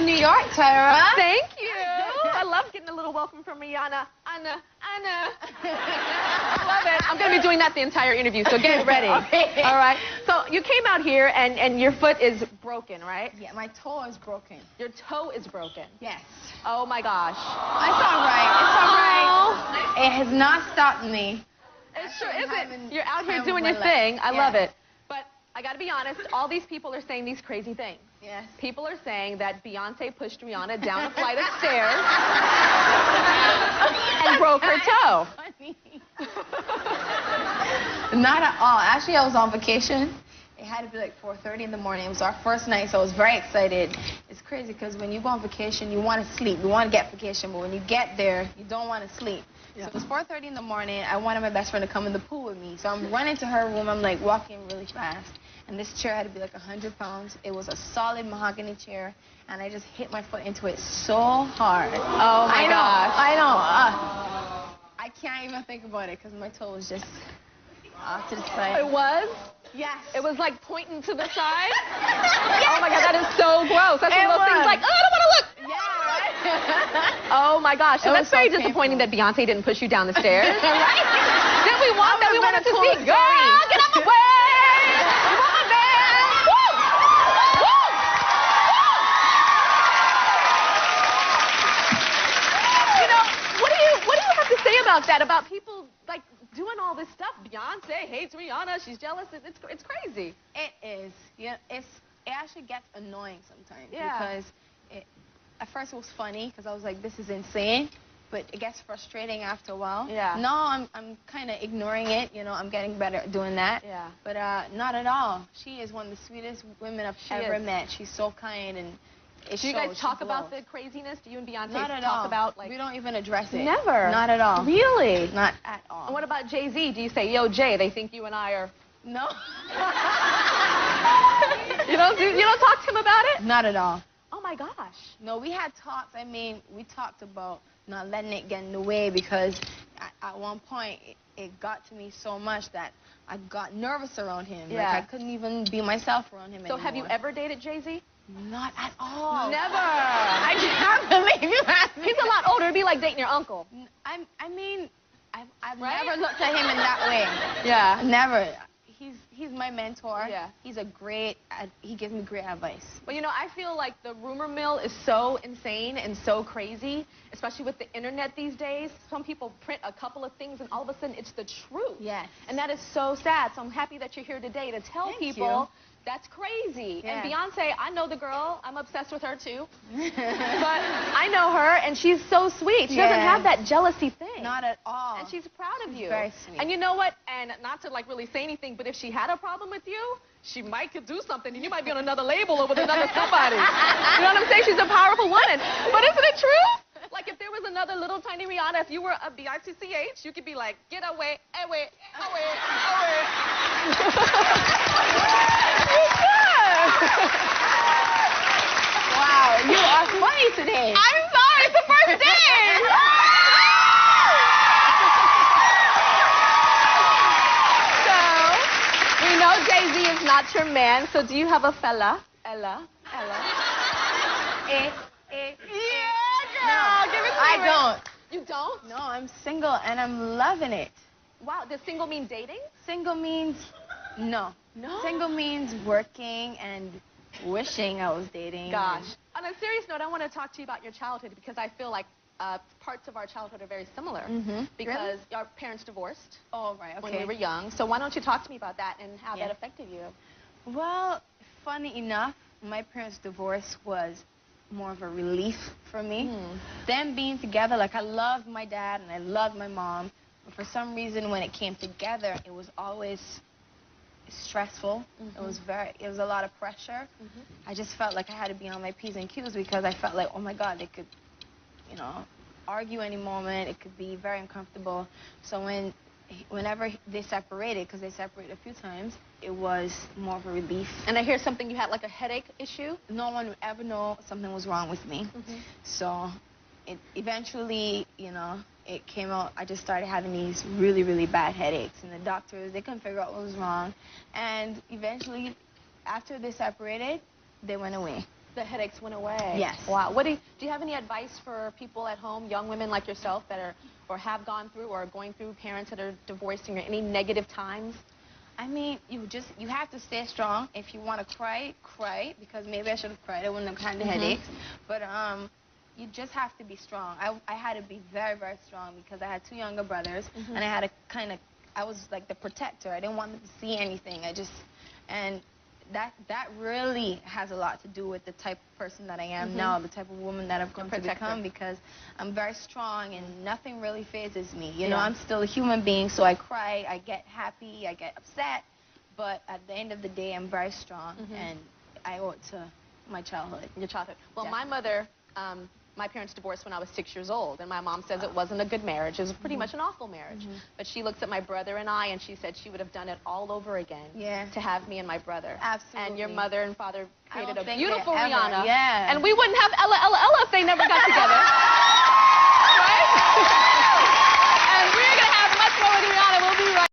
New York, Tyra. Thank you. I love getting a little welcome from Rihanna. Anna. I love it. I'm going to be doing that the entire interview, so get ready. Okay. All right. So you came out here, and your foot is broken, right? Yeah, my toe is broken. Your toe is broken. Yes. Oh, my gosh. It's all right. It's all right. It has not stopped me. It sure isn't. You're out here doing your thing. I love it. But I got to be honest, all these people are saying these crazy things. Yes. People are saying that Beyonce pushed Rihanna down a flight of stairs and broke her toe. Not at all. Actually, I was on vacation. It had to be like 4:30 in the morning. It was our first night, so I was very excited. It's crazy because when you go on vacation, you want to sleep. You want to get vacation, but when you get there, you don't want to sleep. Yeah. So it was 4:30 in the morning. I wanted my best friend to come in the pool with me. So I'm running to her room. I'm like walking really fast. And this chair had to be like 100 pounds. It was a solid mahogany chair. And I just hit my foot into it so hard. Oh, my gosh. I know. I can't even think about it because my toe was just off to the side. It was? Yes. It was like pointing to the side? Yes. Oh, my God, that is so gross. That's one of those things like, oh, I don't want to look. Yeah, right? Oh, my gosh. So that's very disappointing that Beyonce didn't push you down the stairs. Right? Didn't we want that? We wanted to see, girl, get out my way. About that, about people like doing all this stuff. Beyonce hates Rihanna. She's jealous. It's crazy. It is. Yeah. It actually gets annoying sometimes. Yeah. Because at first it was funny because I was like, this is insane, but it gets frustrating after a while. Yeah. No, I'm kind of ignoring it. You know, I'm getting better at doing that. Yeah. But not at all. She is one of the sweetest women I've ever met. She's so kind and. Do you guys talk about the craziness? Do you and Beyonce Not at talk all. about like? We don't even address it. Never. Not at all. Really? Not at all. And what about Jay-Z? Do you say, yo, Jay, they think you and I are? No. you don't talk to him about it? Not at all. Oh my gosh. No, we had talks. I mean, we talked about not letting it get in the way because at one point it got to me so much that I got nervous around him. Yeah. Like I couldn't even be myself around him anymore. So have you ever dated Jay-Z? Not at all. Never. I can't believe you asked me. He's a lot older. It'd be like dating your uncle. I mean, I've right? never looked at him in that way. Yeah. Never. He's my mentor. Yeah. He gives me great advice. But you know, I feel like the rumor mill is so insane and so crazy, especially with the internet these days. Some people print a couple of things and all of a sudden it's the truth. Yes. And that is so sad. So I'm happy that you're here today to tell people that's crazy. Yeah. And Beyonce, I know the girl. I'm obsessed with her too. But I know her and she's so sweet. She doesn't have that jealousy thing. Not at all. And she's proud of you. Very sweet. And you know what? And not to like really say anything, but if she had a problem with you, she might could do something and you might be on another label or with another somebody. You know what I'm saying? She's a powerful woman. But isn't it true? Like if there was another little tiny Rihanna, if you were a Beyonce CH, you could be like, get away, away, away, away. Wow, you are funny today. I'm sorry, it's the first day. So, we know Jay-Z is not your man, so do you have a fella? Ella? Yeah, girl, give it to me. I don't. You don't? No, I'm single and I'm loving it. Wow, does single mean dating? Single means no. No? Single means working and wishing I was dating. Gosh. On a serious note, I want to talk to you about your childhood because I feel like parts of our childhood are very similar. Because our parents divorced when we were young. So why don't you talk to me about that and how that affected you? Well, funny enough, my parents' divorce was more of a relief for me. Them being together, like I loved my dad and I loved my mom, but for some reason when it came together, it was always stressful. It was a lot of pressure. I just felt like I had to be on my P's and Q's because I felt like, oh my God, they could, you know, argue any moment. It could be very uncomfortable. So whenever they separated, because they separated a few times, it was more of a relief. And I hear something, you had like a headache issue? No one would ever know something was wrong with me. So it eventually, you know, it came out, I just started having these really, really bad headaches. And the doctors, they couldn't figure out what was wrong. And eventually, after they separated, they went away. The headaches went away. Yes. Wow. Do you have any advice for people at home, young women like yourself that are, or have gone through or are going through, parents that are divorcing, or any negative times? I mean, you have to stay strong. If you want to cry, cry, because maybe I should have cried. I wouldn't have had the headaches. But you just have to be strong. I had to be very, very strong because I had 2 younger brothers, and I had to I was like the protector. I didn't want them to see anything. And that really has a lot to do with the type of person that I am now, the type of woman that I've come to become, because I'm very strong and nothing really phases me. You know, I'm still a human being, so I cry, I get happy, I get upset, but at the end of the day, I'm very strong, and I owe it to my childhood. Your childhood. Well, my mother, my parents divorced when I was 6 years old, and my mom says it wasn't a good marriage. It was pretty much an awful marriage. But she looks at my brother and I, and she said she would have done it all over again to have me and my brother. Absolutely. And your mother and father created a think beautiful they ever- Rihanna. Yeah. And we wouldn't have Ella, Ella, Ella if they never got together. Right? And we're going to have much more with Rihanna. We'll be right